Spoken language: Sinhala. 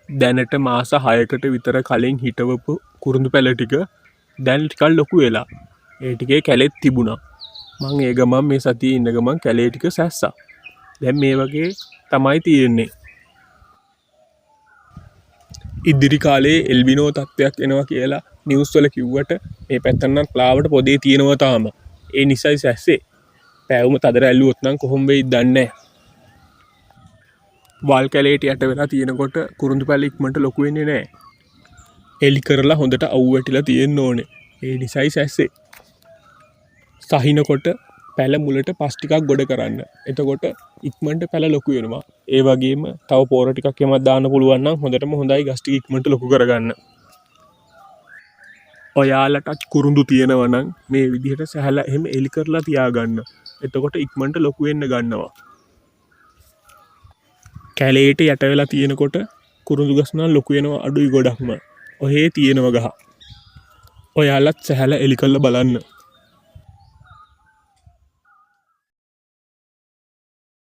දැනට මාස 6කට විතර කලින් හිටවපු කුරුඳු පැල ටික දැන් ටිකක් ලොකු වෙලා. ඒ ටිකේ කැලෙත් තිබුණා. මං ඒ ගමන් මේ සතියේ ඉන්න ගමන් කැලේ ටික සැස්සා. දැන් මේ වගේ තමයි තියෙන්නේ. ඉදිරි කාලේ එල්බිනෝ තත්ත්වයක් එනවා කියලා නිවුස් වල කිව්වට මේ පැත්තෙන් නම් ක්ලාවට පොදේ තියෙනවා තාම. ඒ නිසයි සැස්සේ. පැවුම තදර ඇල්ලුවොත් නම් කොහොම වෙයිද දන්නේ නැහැ. වල් කැලේට යට වෙලා තියෙනකොට කුරුඳු පැල ඉක්මනට ලොකු වෙන්නේ නැහැ. එලි කරලා හොඳට අවු වැටිලා තියෙන්න ඕනේ. ඒ නිසයි සැස්සේ. සහිනකොට පැල මුලට පස් ටිකක් ගොඩ කරන්න. එතකොට ඉක්මනට පැල ලොකු වෙනවා. ඒ වගේම තව පොර ටිකක් එමත් දාන්න පුළුවන් නම් හොඳටම හොඳයි ගස් ටික ඉක්මනට ලොකු කරගන්න. ඔයාලටත් කුරුඳු තියෙනවා නම් මේ විදිහට සහැලා එහෙම එලි කරලා තියාගන්න. එතකොට ඉක්මනට ලොකු වෙන්න ගන්නවා. කැලේට යට වෙලා තියෙනකොට කුරුඳු ගස් නම් ලොකු වෙනවා අඩුයි ගොඩක්ම. ඔහේ තියෙනවා ගහ. ඔයාලත් සහැලා එලි කරලා බලන්න.